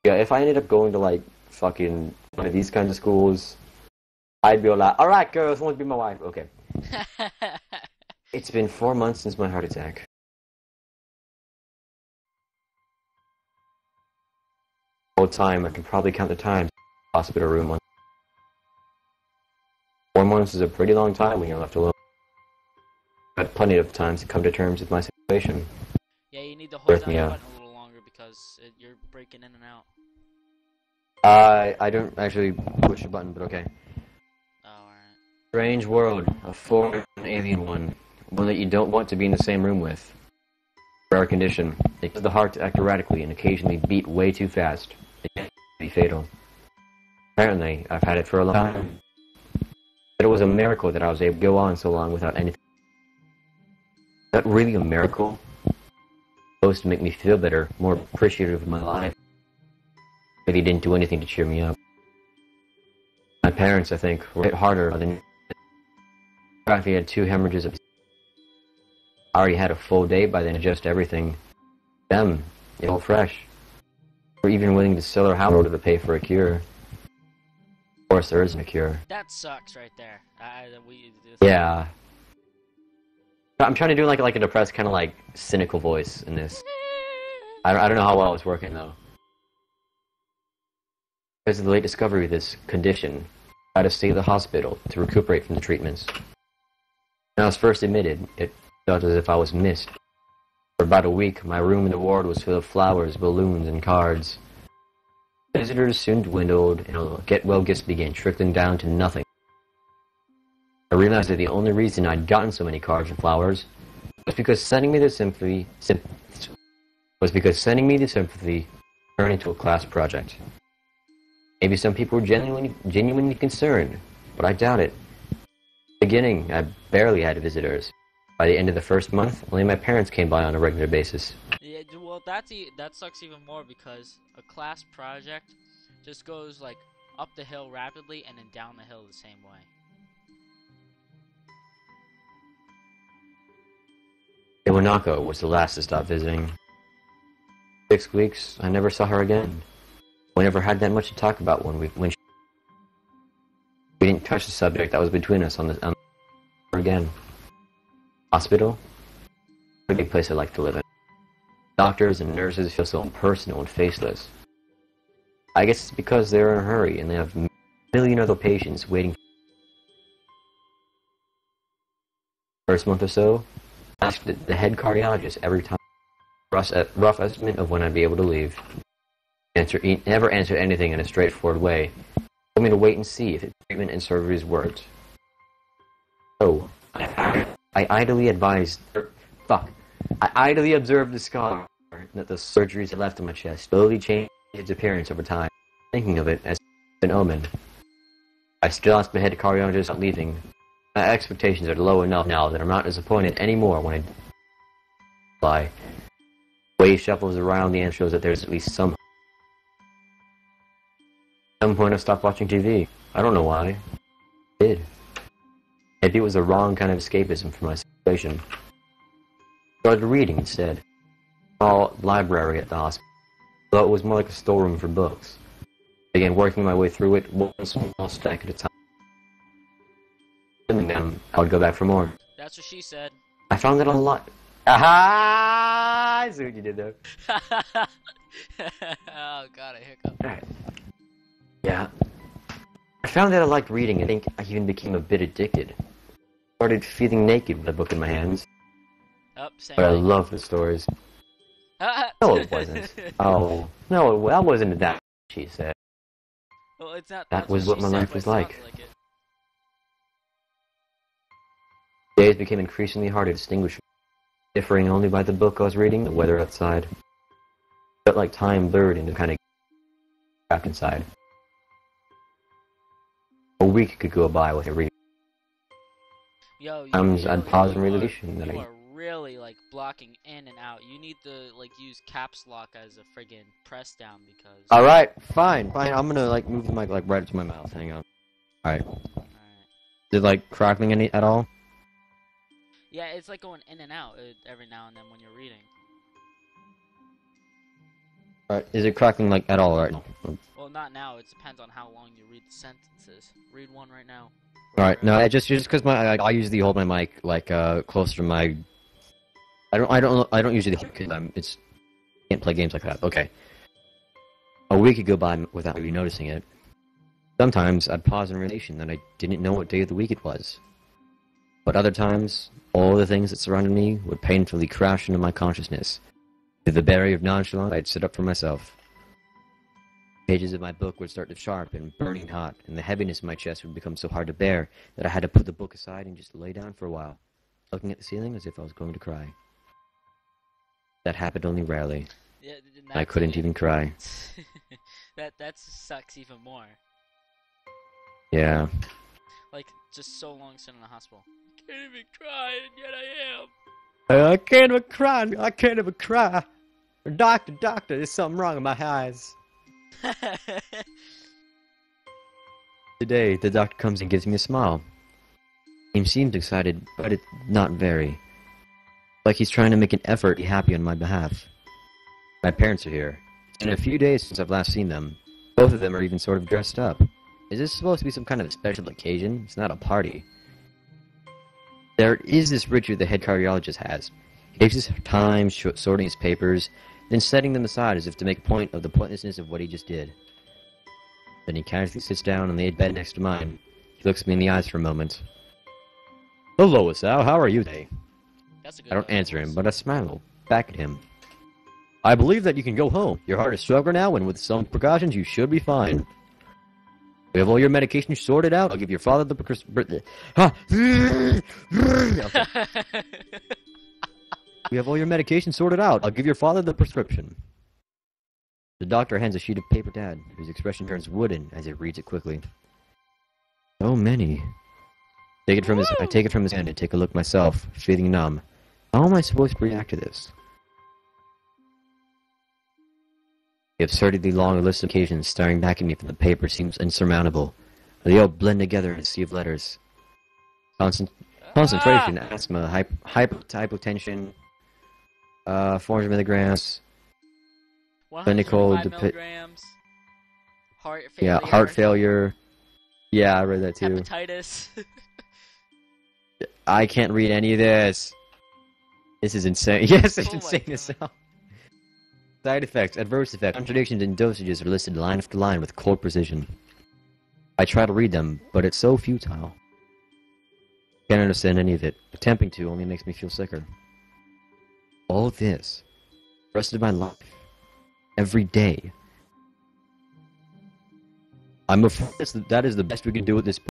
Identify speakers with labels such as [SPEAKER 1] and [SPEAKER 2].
[SPEAKER 1] Yeah, if I ended up going to like fucking one of these kinds of schools, I'd be like, all right, girls, want to be my wife? Okay. It's been 4 months since my heart attack. Whole time, I can probably count the times in the hospital room. 4 months is a pretty long time when you're left alone. I've had plenty of time to come to terms with my situation.
[SPEAKER 2] Yeah, you need to hold down the button a little longer because you're breaking in and out.
[SPEAKER 1] I don't actually push a button, but okay.
[SPEAKER 2] Oh, alright.
[SPEAKER 1] Strange world, a foreign alien one that you don't want to be in the same room with. Rare condition. It causes the heart to act erratically and occasionally beat way too fast. It can be fatal. Apparently, I've had it for a long time. But it was a miracle that I was able to go on so long without anything. Is that really a miracle? It's supposed to make me feel better, more appreciative of my life. But he didn't do anything to cheer me up. My parents, I think, were hit harder than he had 2 hemorrhages. I already had a full day by then to adjust everything. Them, it's all fresh. We're even willing to sell our house in order to pay for a cure. Of course, there isn't a cure.
[SPEAKER 2] That sucks right there.
[SPEAKER 1] Yeah. I'm trying to do like a depressed, kind of like cynical voice in this. I don't know how well it's working though. Because of the late discovery of this condition, I had to stay at the hospital to recuperate from the treatments. When I was first admitted, it felt as if I was missed. For about a week, my room in the ward was full of flowers, balloons, and cards. Visitors soon dwindled, and get-well gifts began trickling down to nothing. I realized that the only reason I'd gotten so many cards and flowers was because sending me the sympathy turned into a class project. Maybe some people were genuinely concerned, but I doubt it. In the beginning, I barely had visitors. By the end of the first month, only my parents came by on a regular basis.
[SPEAKER 2] Yeah, well, that sucks even more because a class project just goes like up the hill rapidly and then down the hill the same way.
[SPEAKER 1] Iwanako was the last to stop visiting. 6 weeks, I never saw her again. We never had that much to talk about we didn't touch the subject that was between us on again. Hospital? A big place I like to live in. Doctors and nurses feel so impersonal and faceless. I guess it's because they're in a hurry and they have a million other patients waiting. First month or so, I asked the head cardiologist every time rough estimate of when I'd be able to leave. He never answered anything in a straightforward way. He told me to wait and see if the treatment and surgeries worked. So, I idly observed the scar that the surgeries had left on my chest slowly changed its appearance over time, thinking of it as an omen. I still asked my head cardiologist about leaving. My expectations are low enough now that I'm not disappointed anymore when I fly. The way he shuffles around the answer shows that there's at least some. At some point I stopped watching TV. I don't know why. I did. Maybe it was the wrong kind of escapism for my situation. I started reading instead. A small library at the hospital, though it was more like a storeroom for books. I began working my way through it one small stack at a time. And then I would go back for more.
[SPEAKER 2] That's what she said.
[SPEAKER 1] I found that a lot. Aha! I see what you did there.
[SPEAKER 2] Oh god, I hiccup.
[SPEAKER 1] Alright. Yeah. I found that I liked reading. I think I even became a bit addicted. Started feeling naked with a book in my hands.
[SPEAKER 2] Oh, same
[SPEAKER 1] But I
[SPEAKER 2] thing.
[SPEAKER 1] love the stories. No, it wasn't. Oh, no, that wasn't that, she said.
[SPEAKER 2] Well, it's not.
[SPEAKER 1] That was what my life was like.
[SPEAKER 2] It.
[SPEAKER 1] Days became increasingly hard to distinguish, differing only by the book I was reading, the weather outside. It felt like time blurred into kind of trapped inside. A week could go by with a reading.
[SPEAKER 2] Yo,
[SPEAKER 1] I'd pause and read
[SPEAKER 2] you are really like blocking in and out. You need to like use caps lock as a friggin' press down because.
[SPEAKER 1] All right, fine. I'm gonna like move the mic like right up to my mouth. Hang on. All right. Is it like crackling any at all?
[SPEAKER 2] Yeah, it's like going in and out every now and then when you're reading.
[SPEAKER 1] Alright, is it cracking like at all right now?
[SPEAKER 2] Well, not now. It depends on how long you read the sentences. Read one right now.
[SPEAKER 1] Alright, no, I just because I usually hold my mic like closer to my. I don't usually hold because can't play games like that. Okay. A week would go by without me noticing it. Sometimes I'd pause in relation that I didn't know what day of the week it was. But other times, all the things that surrounded me would painfully crash into my consciousness. Through the barrier of nonchalance, I'd sit up for myself. Pages of my book would start to sharpen, burning hot, and the heaviness in my chest would become so hard to bear that I had to put the book aside and just lay down for a while, looking at the ceiling as if I was going to cry. That happened only rarely.
[SPEAKER 2] Yeah,
[SPEAKER 1] I couldn't even cry.
[SPEAKER 2] that sucks even more.
[SPEAKER 1] Yeah.
[SPEAKER 2] Like, just so long sitting in the hospital. I can't even cry, and yet I am.
[SPEAKER 1] I can't even cry. I can't even cry. Doctor, there's something wrong with my eyes. Today, the doctor comes and gives me a smile. He seems excited, but it's not very. Like he's trying to make an effort to be happy on my behalf. My parents are here. It's been a few days since I've last seen them. Both of them are even sort of dressed up. Is this supposed to be some kind of a special occasion? It's not a party. There is this ritual the head cardiologist has. He takes his time sorting his papers, then setting them aside as if to make a point of the pointlessness of what he just did. Then he casually sits down on the bed next to mine. He looks me in the eyes for a moment. Hello, Sal. How are you today?
[SPEAKER 2] That's a good
[SPEAKER 1] I don't answer him, but I smile back at him. I believe that you can go home. Your heart is stronger now, and with some precautions, you should be fine. We have all your medication sorted out. I'll give your father the We have all your medication sorted out. I'll give your father the prescription. The doctor hands a sheet of paper to Dad, whose expression turns wooden as he reads it quickly. So many. I take it from his hand and take a look myself, feeling numb. How am I supposed to react to this? The absurdly long list of occasions staring back at me from the paper seems insurmountable. They all blend together in a sea of letters. Concentration, asthma, hypotension, 400 milligrams, clinical,
[SPEAKER 2] milligrams, heart failure.
[SPEAKER 1] Yeah, heart failure. Yeah, I read that too.
[SPEAKER 2] Hepatitis.
[SPEAKER 1] I can't read any of this. This is insane. Yes, it's insane as hell. Side effects, adverse effects, contradictions in dosages are listed line after line with cold precision. I try to read them, but it's so futile. Can't understand any of it. Attempting to only makes me feel sicker. All this, the rest of my life, every day. I'm afraid that is the best we can do at this point.